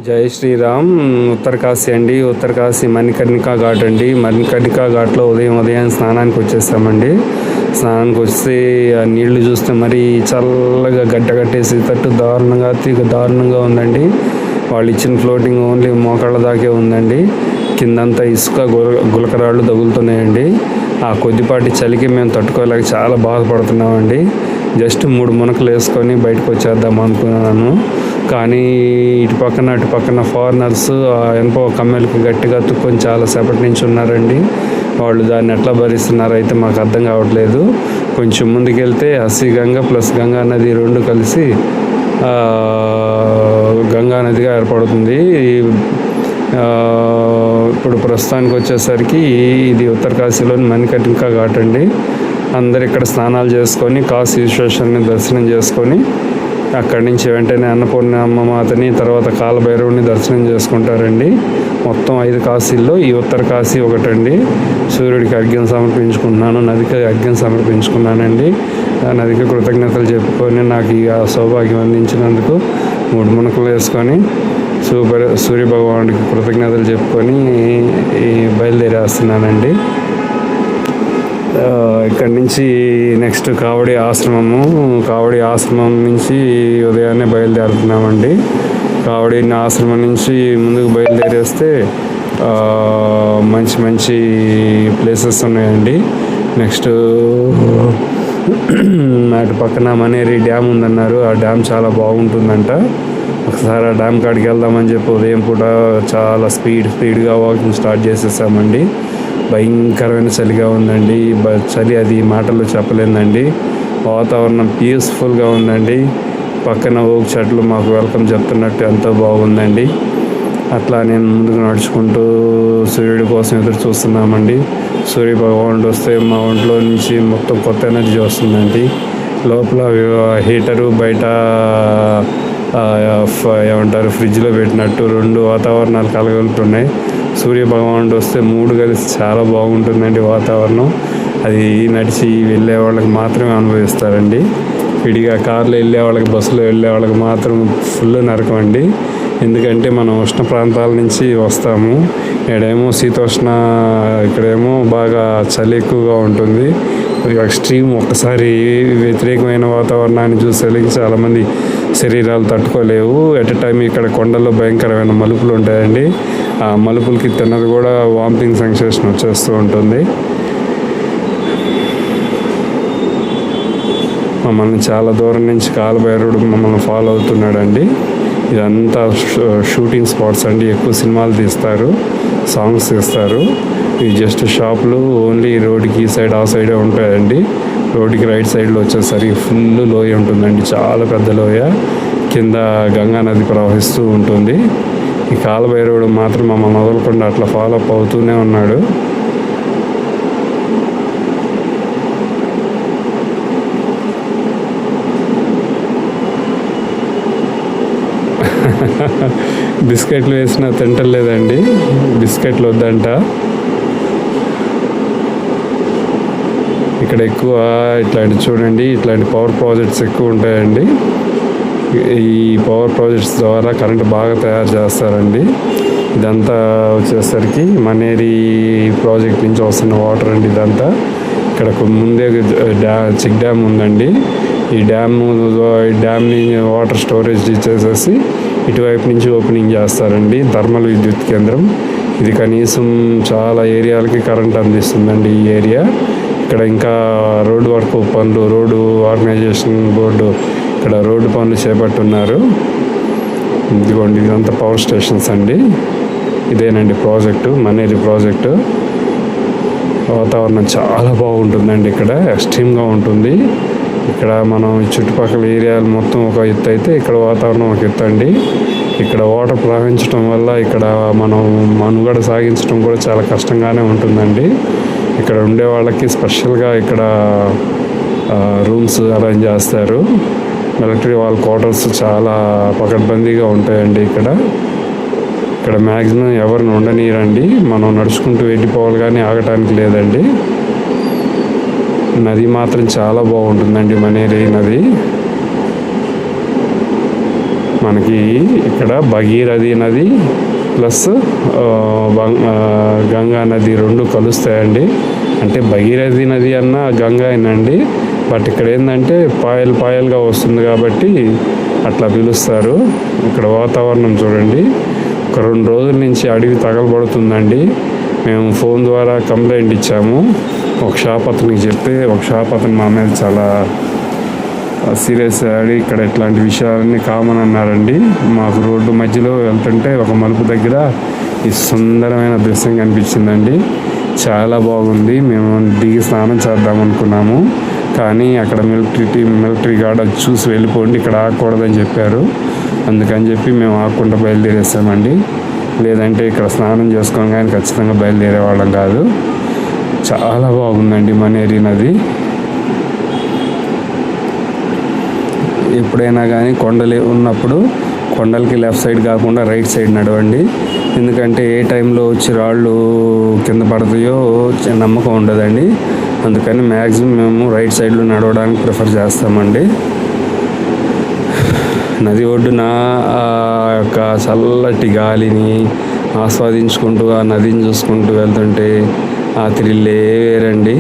జై శ్రీరామ్. ఉత్తరకాశీ అండి. ఉత్తరకాశీ మణికర్ణికా ఘాట్ అండి. మణికర్ణికా ఘాట్లో ఉదయం స్నానానికి వచ్చేసామండి. స్నానానికి వస్తే ఆ నీళ్లు చూస్తే మరి చల్లగా గడ్డ కట్టేసి తట్టు దారుణంగా ఉందండి. వాళ్ళు ఇచ్చిన ఫ్లోటింగ్ ఓన్లీ మోకాళ్ళ దాకే ఉందండి. కిందంతా ఇసుక గులకరాళ్ళు తగులుతున్నాయండి. ఆ కొద్దిపాటి చలికి మేము తట్టుకోలేక చాలా బాధపడుతున్నామండి. జస్ట్ 3 మునకలు వేసుకొని బయటకు వచ్చేద్దాం అనుకున్నాను. కానీ అటు పక్కన ఫారినర్స్ ఎంపో కమ్మెలకి గట్టిగా తుక్కొని చాలా సేపటి నుంచి ఉన్నారండి. వాళ్ళు దాన్ని ఎట్లా భరిస్తున్నారో అయితే మాకు అర్థం కావట్లేదు. కొంచెం ముందుకెళ్తే హస్సీ గంగా ప్లస్ గంగా నది రెండు కలిసి గంగా నదిగా ఏర్పడుతుంది. ఇప్పుడు ప్రస్తుతానికి వచ్చేసరికి ఇది ఉత్తరకాశీలోని మణికర్ణికా ఘాట్ అండి. అందరు ఇక్కడ స్నానాలు చేసుకొని కాశీ విశ్వేశ్వరుని దర్శనం చేసుకొని అక్కడి నుంచి వెంటనే అన్నపూర్ణమ్మ మాతని తర్వాత కాలభైరవుని దర్శనం చేసుకుంటారండి. మొత్తం 5 కాశీల్లో ఈ ఉత్తరకాశీ ఒకటండి. సూర్యుడికి అర్ఘ్యం సమర్పించుకుంటున్నాను, నదికి అర్ఘ్యం సమర్పించుకున్నానండి. ఆ నదికి కృతజ్ఞతలు చెప్పుకొని నాకు ఈ సౌభాగ్యం అందించినందుకు 3 మునకలు వేసుకొని సూర్య భగవానుడికి కృతజ్ఞతలు చెప్పుకొని బయలుదేరేస్తున్నానండి. ఇక్కడి నుంచి నెక్స్ట్ కావడి ఆశ్రమం నుంచి ఉదయాన్నే బయలుదేరుతున్నామండి. కావడి ఆశ్రమం నుంచి ముందుకు బయలుదేరేస్తే మంచి ప్లేసెస్ ఉన్నాయండి. నెక్స్ట్ అటు పక్కన మనేరి డ్యామ్ ఉందన్నారు. ఆ డ్యామ్ చాలా బాగుంటుందంట. ఒకసారి ఆ డ్యామ్ కాడికి వెళ్దామని చెప్పి ఉదయం పూట చాలా స్పీడ్గా వాకింగ్ స్టార్ట్ చేసేసామండి. భయంకరమైన చలిగా ఉందండి. చలి అది మాటల్లో చెప్పలేదండి. వాతావరణం పీస్ఫుల్గా ఉందండి. పక్కన ఓక్ చెట్లు మాకు వెల్కమ్ చెప్తున్నట్టు ఎంతో బాగుందండి. అట్లా నేను ముందుకు నడుచుకుంటూ సూర్యుడి కోసం ఎదురు చూస్తున్నామండి. సూర్య భగవానుడు వస్తే మా ఒంట్లో నుంచి మొత్తం కొత్త ఎనర్జీ వస్తుందండి. లోపల హీటరు, బయట ఏమంటారు ఫ్రిడ్జ్లో పెట్టినట్టు 2 వాతావరణాలు కలగలుగుతున్నాయి. సూర్య భగవానుడు వస్తే 3 కలిసి చాలా బాగుంటుందండి వాతావరణం. అది నడిచి వెళ్ళే వాళ్ళకి మాత్రమే అనుభవిస్తారండి. విడిగా కార్లో వెళ్ళే వాళ్ళకి, బస్సులో వెళ్ళే వాళ్ళకి మాత్రం ఫుల్ నరకం అండి. ఎందుకంటే మనం ఉష్ణ ప్రాంతాల నుంచి వస్తాము. ఇక్కడేమో శీతోష్ణ, ఇక్కడేమో బాగా చలి ఎక్కువగా ఉంటుంది. ఎక్స్ట్రీమ్ ఒక్కసారి వ్యతిరేకమైన వాతావరణాన్ని చూసేసరికి చాలామంది శరీరాలు తట్టుకోలేవు. ఎట్ ఎ టైం ఇక్కడ కొండల్లో భయంకరమైన మలుపులు ఉంటాయండి. ఆ మలుపులకి తిన్నది కూడా వామిటింగ్ సెన్సేషన్ వచ్చేస్తూ ఉంటుంది. మమ్మల్ని చాలా దూరం నుంచి కాలభైరవుడు మమ్మల్ని ఫాలో అవుతున్నాడండి. ఇదంతా షూటింగ్ స్పాట్స్ అండి. ఎక్కువ సినిమాలు తీస్తారు, సాంగ్స్ తీస్తారు. ఇవి జస్ట్ షాపులు ఓన్లీ రోడ్డుకి ఈ సైడ్ ఆ సైడే ఉంటాయండి. రోడ్డుకి రైట్ సైడ్లో వచ్చేసరికి ఫుల్ లోయ ఉంటుందండి. చాలా పెద్ద లోయ. కింద గంగా నది ప్రవహిస్తూ ఉంటుంది. ఈ కాలభైరవుడు మాత్రం మమ్మల్ని వదలకుండా అట్లా ఫాలో అప్ అవుతూనే ఉన్నాడు. బిస్కెట్లు వేసినా తింటలేదండి. బిస్కెట్లు వద్దంట. ఇక్కడ ఎక్కువ ఇట్లాంటి చూడండి, ఇట్లాంటి పవర్ ప్రాజెక్ట్స్ ఎక్కువ ఉంటాయండి. ఈ పవర్ ప్రాజెక్ట్స్ ద్వారా కరెంటు బాగా తయారు చేస్తారండి. ఇదంతా వచ్చేసరికి మనేరి ప్రాజెక్ట్ నుంచి వస్తున్న వాటర్ అండి. ఇదంతా ఇక్కడ ముందే చెక్ డ్యామ్ ఉందండి. ఈ డ్యామ్ని వాటర్ స్టోరేజ్ చేసేసి ఇటువైపు నుంచి ఓపెనింగ్ చేస్తారండి. థర్మల్ విద్యుత్ కేంద్రం ఇది. కనీసం చాలా ఏరియాలకి కరెంట్ అందిస్తుందండి ఈ ఏరియా. ఇక్కడ ఇంకా రోడ్డు వర్క్ పనులు, రోడ్డు ఆర్గనైజేషన్ బోర్డు ఇక్కడ రోడ్డు పనులు చేపట్టున్నారు. ఇదిగోండి, ఇదంతా పవర్ స్టేషన్స్ అండి. ఇదేనండి ప్రాజెక్టు, మనేరి ప్రాజెక్టు. వాతావరణం చాలా బాగుంటుందండి. ఇక్కడ ఎక్స్ట్రీమ్గా ఉంటుంది. ఇక్కడ మనం ఈ చుట్టుపక్కల ఏరియాలు మొత్తం ఒక ఎత్తు అయితే ఇక్కడ వాతావరణం ఒక ఎత్తు అండి. ఇక్కడ వాటర్ ప్రవహించడం వల్ల ఇక్కడ మనం మనుగడ సాగించడం కూడా చాలా కష్టంగానే ఉంటుందండి. ఇక్కడ ఉండే వాళ్ళకి స్పెషల్గా ఇక్కడ రూమ్స్ అరేంజ్ చేస్తారు. మిలిటరీ వాళ్ళ క్వార్టర్స్ చాలా పకడ్బందీగా ఉంటాయండి. ఇక్కడ మ్యాక్సిమం ఎవరిని ఉండనీయరండి. మనం నడుచుకుంటూ వెళ్ళిపోవాలి కానీ ఆగటానికి లేదండి. నది మాత్రం చాలా బాగుంటుందండి, మనేరి నది. మనకి ఇక్కడ భగీరథి నది ప్లస్ గంగా నది రెండు కలుస్తాయండి. అంటే భగీరథి నది అన్న గంగా అయినండి, బట్ ఇక్కడ ఏంటంటే పాయలుగా వస్తుంది కాబట్టి అట్లా పిలుస్తారు. ఇక్కడ వాతావరణం చూడండి, ఒక 2 రోజుల నుంచి అడవి తగలబడుతుందండి. మేము ఫోన్ ద్వారా కంప్లైంట్ ఇచ్చాము ఒక షాప్ అతనికి చెప్తే, ఒక షాప్ అతను మా మీద చాలా సీరియస్ అయ్యాడు. ఇక్కడ ఇట్లాంటి విషయాలన్నీ కామన్ అన్నారండి. మాకు రోడ్డు మధ్యలో వెళ్తుంటే ఒక మలుపు దగ్గర ఈ సుందరమైన దృశ్యం కనిపించిందండి. చాలా బాగుంది. మేము దిగి స్నానం చేద్దాం అనుకున్నాము, కానీ అక్కడ మిలిటరీ గార్డ్ అది చూసి వెళ్ళిపోండి, ఇక్కడ ఆగకూడదని చెప్పారు. అందుకని చెప్పి మేము ఆగకుండా బయలుదేరేసామండి. లేదంటే ఇక్కడ స్నానం చేసుకొని కానీ ఖచ్చితంగా బయలుదేరే వాళ్ళం కాదు. చాలా బాగుందండి మనేరి నది. ఎప్పుడైనా కానీ కొండలు ఉన్నప్పుడు కొండలకి లెఫ్ట్ సైడ్ కాకుండా రైట్ సైడ్ నడవండి. ఎందుకంటే ఏ టైంలో వచ్చి రాళ్ళు కింద పడతాయో నమ్మకం ఉండదండి. అందుకని మ్యాక్సిమం మేము రైట్ సైడ్లో నడవడానికి ప్రిఫర్ చేస్తామండి. నది ఒడ్డున ఆ యొక్క చల్లటి గాలిని ఆస్వాదించుకుంటూ ఆ నదిని చూసుకుంటూ వెళ్తుంటే ఆ థ్రిల్లే వేరండి.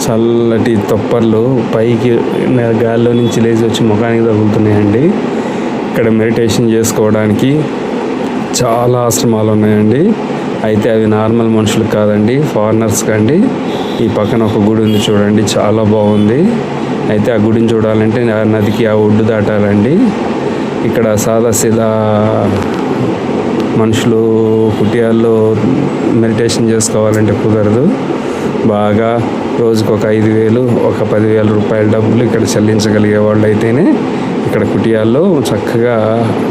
చల్లటి తొప్పర్లు పైకి గాల్లో నుంచి లేచి వచ్చి ముఖానికి తగులుతున్నాయండి. ఇక్కడ మెడిటేషన్ చేసుకోవడానికి చాలా ఆశ్రమాలు ఉన్నాయండి. అయితే అవి నార్మల్ మనుషులకు కాదండి, ఫారినర్స్కి అండి. ఈ పక్కన ఒక గుడి ఉంది చూడండి, చాలా బాగుంది. అయితే ఆ గుడిని చూడాలంటే నదికి ఆ ఒడ్డు దాటాలండి. ఇక్కడ సాదాసీదా మనుషులు కుటియాల్లో మెడిటేషన్ చేసుకోవాలంటే కుదరదు. బాగా రోజుకు ఒక 5,000 ఒక 10,000 రూపాయల డబ్బులు ఇక్కడ చెల్లించగలిగే వాళ్ళు అయితేనే ఇక్కడ కుటియాల్లో చక్కగా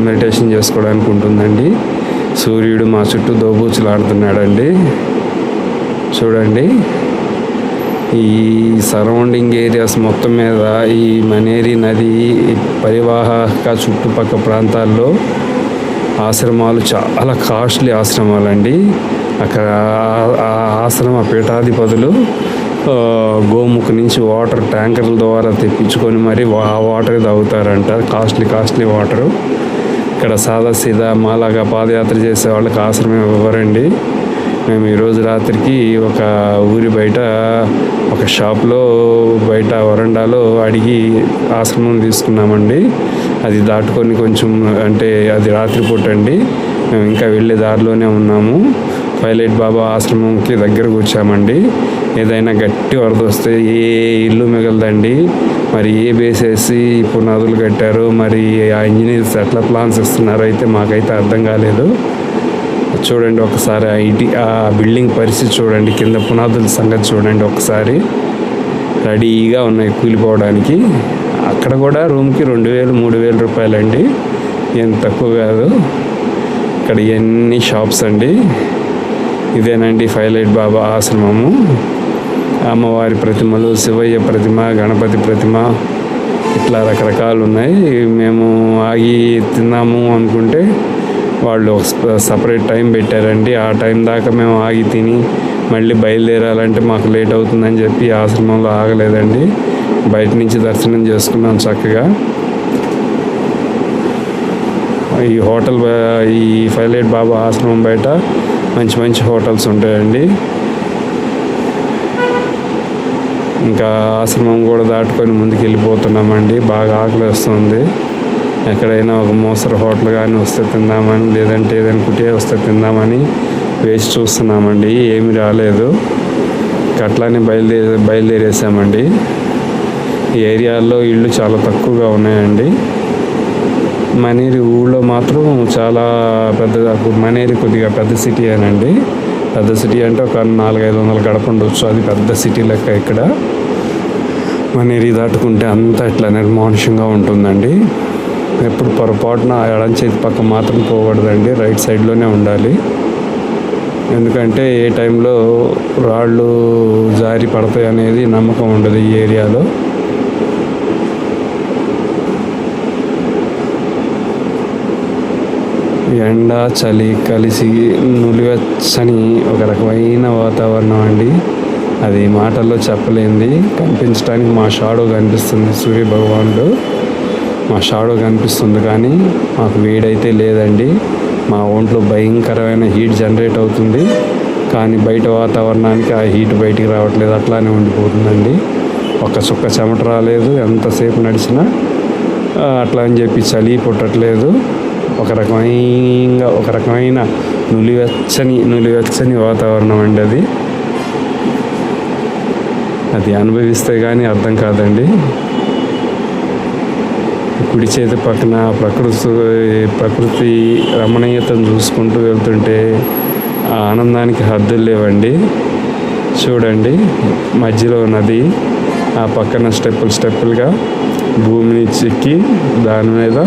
మెడిటేషన్ చేసుకోవడానికి ఉంటుందండి. సూర్యుడు మా చుట్టూ దోబూచులాడుతున్నాడండి. చూడండి, ఈ సరౌండింగ్ ఏరియాస్ మొత్తం మీద ఈ మనేరి నది పరివాహక చుట్టుపక్కల ప్రాంతాల్లో ఆశ్రమాలు చాలా కాస్ట్లీ ఆశ్రమాలండి. అక్కడ ఆ ఆశ్రమ పీఠాధిపతులు గోముఖ నుంచి వాటర్ ట్యాంకర్ల ద్వారా తెప్పించుకొని మరి ఆ వాటర్ తాగుతారంట, కాస్ట్లీ వాటరు. ఇక్కడ సాదాసీదా మాలాగా పాదయాత్ర చేసే వాళ్ళకి ఆశ్రమం ఇవ్వరండి. మేము ఈరోజు రాత్రికి ఒక ఊరి బయట ఒక షాప్లో బయట వరండాలో అడిగి ఆశ్రమం తీసుకున్నామండి. అది దాటుకొని కొంచెం అంటే అది రాత్రిపూట అండి. మేము ఇంకా వెళ్ళే దారిలోనే ఉన్నాము. పైలట్ బాబా ఆశ్రమంకి దగ్గరకు వచ్చామండి. ఏదైనా గట్టి వరద వస్తే ఏ ఇల్లు మిగలదండి. మరి ఏ బేసేసి పునాదులు కట్టారు, మరి ఆ ఇంజనీర్స్ ఎట్లా ప్లాన్స్ ఇస్తున్నారో అయితే మాకైతే అర్థం కాలేదు. చూడండి ఒకసారి ఆ బిల్డింగ్ పరిస్థితి చూడండి, కింద పునాదుల సంగతి చూడండి ఒకసారి. రెడీగా ఉన్నాయి కూలిపోవడానికి. అక్కడ కూడా రూమ్కి 2,000-3,000 రూపాయలండి, ఏం తక్కువ కాదు. ఇక్కడ ఎన్ని షాప్స్ అండి. ఇదేనండి పైలట్ బాబా ఆశ్రమము. అమ్మవారి ప్రతిమలు, శివయ్య ప్రతిమ, గణపతి ప్రతిమ, ఇట్లా రకరకాలు ఉన్నాయి. మేము ఆగి తిన్నాము అనుకుంటే వాళ్ళు సపరేట్ టైం పెట్టారండి. ఆ టైం దాకా మేము ఆగి తిని మళ్ళీ బయలుదేరాలంటే మాకు లేట్ అవుతుందని చెప్పి ఆశ్రమంలో ఆగలేదండి. బయట నుంచి దర్శనం చేసుకున్నాం చక్కగా. ఈ పైలట్ బాబా ఆశ్రమం బయట మంచి హోటల్స్ ఉంటాయండి. ఇంకా ఆశ్రమం కూడా దాటుకొని ముందుకు వెళ్ళిపోతున్నామండి. బాగా ఆకలి వస్తుంది. ఎక్కడైనా ఒక మోస్తరు హోటల్ కానీ వస్తే తిందామని, లేదంటే ఏదైనా కుటియా వస్తే తిందామని వేసి చూస్తున్నామండి. ఏమీ రాలేదు. అట్లానే బయలుదేరేసామండి. ఈ ఏరియాల్లో ఇళ్ళు చాలా తక్కువగా ఉన్నాయండి. మనేరి ఊళ్ళో మాత్రం చాలా పెద్దగా, మనేరి కొద్దిగా పెద్ద సిటీ అనండి. పెద్ద సిటీ అంటే ఒక 400-500 గడప ఉండొచ్చు. అది పెద్ద సిటీ లెక్క. ఇక్కడ మనేరి దాటుకుంటే అంతా ఇట్లా నిర్మానుష్యంగా ఉంటుందండి. ఎప్పుడు పొరపాటున ఎడం చేతి పక్క మాత్రం పోకూడదండి, రైట్ సైడ్లోనే ఉండాలి. ఎందుకంటే ఏ టైంలో రాళ్ళు జారి పడతాయి అనేది నమ్మకం ఉండదు ఈ ఏరియాలో. ఎండ చలి కలిసి నులివెచ్చని ఒక రకమైన వాతావరణం అండి. అది మాటల్లో చెప్పలేంది. కనిపించడానికి మా షాడో కనిపిస్తుంది, సూర్య భగవానుడు మా షాడో కనిపిస్తుంది, కానీ మాకు వేడైతే లేదండి. మా ఒంట్లో భయంకరమైన హీట్ జనరేట్ అవుతుంది, కానీ బయట వాతావరణానికి ఆ హీట్ బయటికి రావట్లేదు, అట్లానే ఉండిపోతుందండి. ఒక చుక్క చెమట రాలేదు, ఎంతసేపు నడిచినా అట్లా అని చెప్పి చలి పుట్టట్లేదు. ఒక రకమైన నులివెచ్చని వాతావరణం అండి అది. అది అనుభవిస్తే కానీ అర్థం కాదండి. కుడి చేతి పక్కన ప్రకృతి రమణీయతను చూసుకుంటూ వెళ్తుంటే ఆ ఆనందానికి హద్దులు లేవండి. చూడండి, మధ్యలో నది, ఆ పక్కన స్టెప్పులుగా భూమిని చెక్కి దాని మీద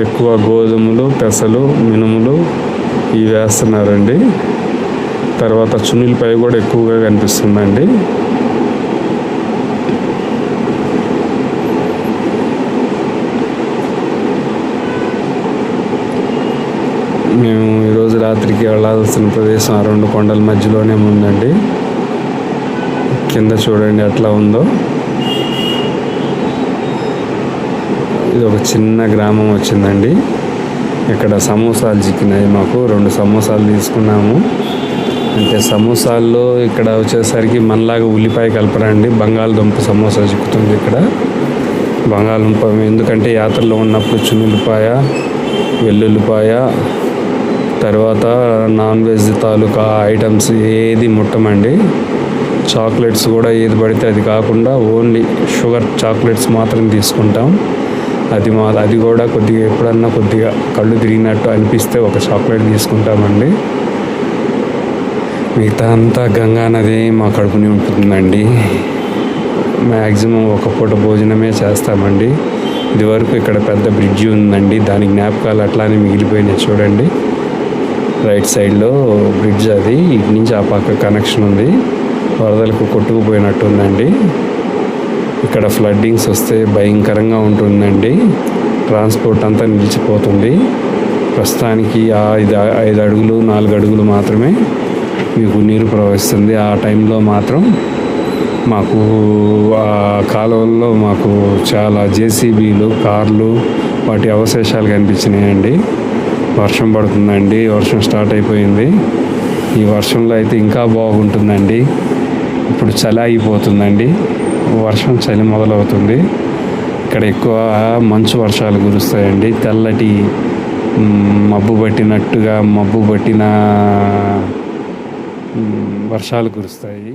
ఎక్కువ గోధుమలు, పెసలు, మినుములు ఇవి వేస్తున్నారండి. తర్వాత చున్నిలపై కూడా ఎక్కువగా కనిపిస్తుందండి. మేము ఈరోజు రాత్రికి వెళ్ళాల్సిన ప్రదేశం ఆ రెండు కొండల మధ్యలోనే ఉందండి. కింద చూడండి ఎట్లా ఉందో. ఇది ఒక చిన్న గ్రామం వచ్చిందండి. ఇక్కడ సమోసాలు చిక్కినాయి మాకు. 2 సమోసాలు తీసుకున్నాము. అంటే సమోసాల్లో ఇక్కడ వచ్చేసరికి మనలాగా ఉల్లిపాయ కలపరండి, బంగాళదుంప సమోసా చిక్కుతుంది ఇక్కడ. బంగాళదుంప ఎందుకంటే యాత్రలో ఉన్నప్పుడు చున్నులపాయ, వెల్లుల్లిపాయ, తర్వాత నాన్ వెజ్ తాలూకా ఐటమ్స్ ఏది ముట్టమండి. చాక్లెట్స్ కూడా ఏది పడితే అది కాకుండా ఓన్లీ షుగర్ చాక్లెట్స్ మాత్రం తీసుకుంటాం. అది కూడా ఎప్పుడన్నా కొద్దిగా కళ్ళు తిరిగినట్టు అనిపిస్తే ఒక చాక్లెట్ తీసుకుంటామండి. మిగతా అంతా గంగా నది మా కడుపుని ఉంటుందండి. మ్యాక్సిమం ఒక పూట భోజనమే చేస్తామండి. ఇదివరకు ఇక్కడ పెద్ద బ్రిడ్జి ఉందండి, దాని జ్ఞాపకాలు అట్లానే మిగిలిపోయినాయి. చూడండి, రైట్ సైడ్లో బ్రిడ్జ్, అది ఇటు నుంచి ఆ పక్క కనెక్షన్ ఉంది. వరదలకు కొట్టుకుపోయినట్టు ఉందండి. ఇక్కడ ఫ్లడ్డింగ్స్ వస్తే భయంకరంగా ఉంటుందండి. ట్రాన్స్పోర్ట్ అంతా నిలిచిపోతుంది. ప్రస్తుతానికి 5 అడుగులు 4 అడుగులు మాత్రమే మీకు నీరు ప్రవహిస్తుంది. ఆ టైంలో మాత్రం మాకు ఆ కాలువల్లో మాకు చాలా జేసీబీలు, కార్లు, వాటి అవశేషాలు కనిపించినాయండి. వర్షం పడుతుందండి, వర్షం స్టార్ట్ అయిపోయింది. ఈ వర్షంలో అయితే ఇంకా బాగుంటుందండి. ఇప్పుడు చలి ఆగిపోతుందండి, చలి మొదలవుతుంది. ఇక్కడ ఎక్కువ మంచు వర్షాలు కురుస్తాయండి. తెల్లటి మబ్బు పట్టిన వర్షాలు కురుస్తాయి.